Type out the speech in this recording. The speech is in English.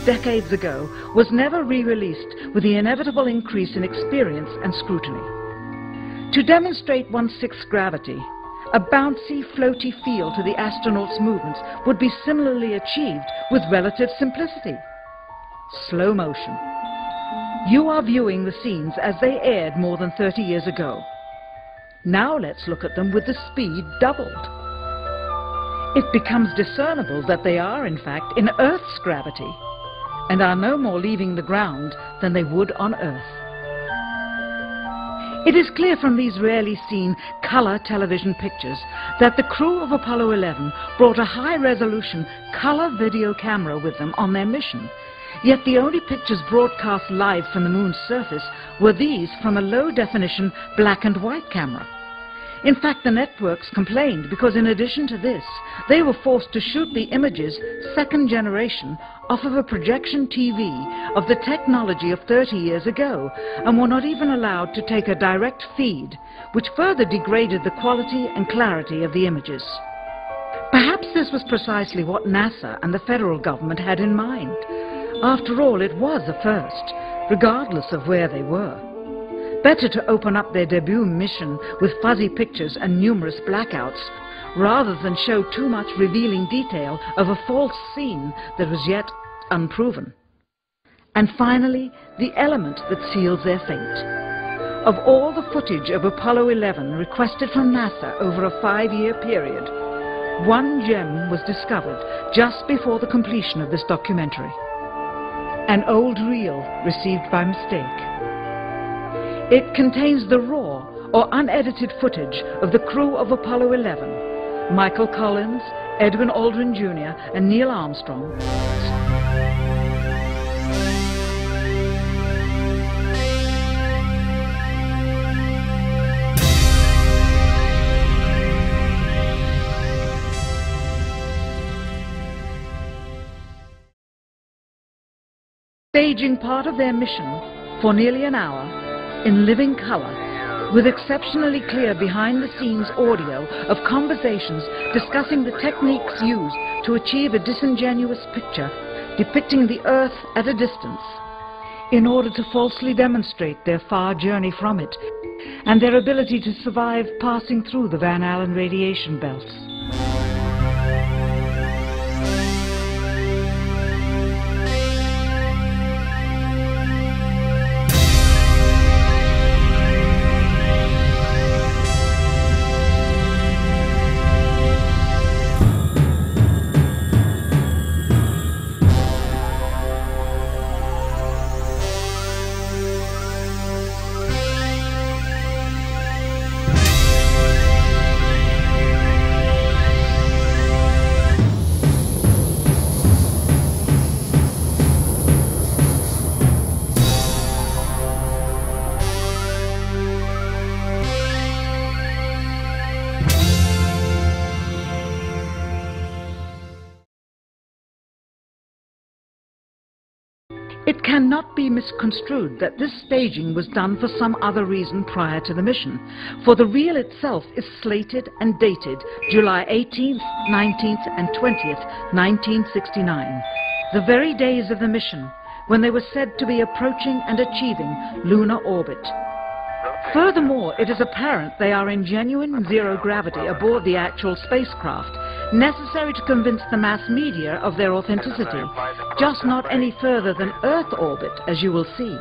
decades ago was never re-released, with the inevitable increase in experience and scrutiny. To demonstrate 1/6 gravity, a bouncy, floaty feel to the astronauts' movements would be similarly achieved with relative simplicity. Slow motion. You are viewing the scenes as they aired more than 30 years ago. Now let's look at them with the speed doubled. It becomes discernible that they are, in fact, in Earth's gravity, and are no more leaving the ground than they would on Earth. It is clear from these rarely seen color television pictures that the crew of Apollo 11 brought a high-resolution color video camera with them on their mission. Yet the only pictures broadcast live from the moon's surface were these from a low-definition black and white camera. In fact, the networks complained because in addition to this, they were forced to shoot the images, second generation, off of a projection TV of the technology of 30 years ago, and were not even allowed to take a direct feed, which further degraded the quality and clarity of the images. Perhaps this was precisely what NASA and the federal government had in mind. After all, it was a first, regardless of where they were. Better to open up their debut mission with fuzzy pictures and numerous blackouts, rather than show too much revealing detail of a false scene that was yet unproven. And finally, the element that seals their fate. Of all the footage of Apollo 11 requested from NASA over a 5-year period, one gem was discovered just before the completion of this documentary. An old reel received by mistake. It contains the raw or unedited footage of the crew of Apollo 11, Michael Collins, Edwin Aldrin Jr. and Neil Armstrong. Staging part of their mission for nearly an hour in living color, with exceptionally clear behind-the-scenes audio of conversations discussing the techniques used to achieve a disingenuous picture depicting the Earth at a distance, in order to falsely demonstrate their far journey from it and their ability to survive passing through the Van Allen radiation belts. It cannot be misconstrued that this staging was done for some other reason prior to the mission, for the reel itself is slated and dated July 18th, 19th and 20th, 1969, the very days of the mission when they were said to be approaching and achieving lunar orbit. Furthermore, it is apparent they are in genuine zero gravity aboard the actual spacecraft, necessary to convince the mass media of their authenticity, just not any further than Earth orbit, as you will see.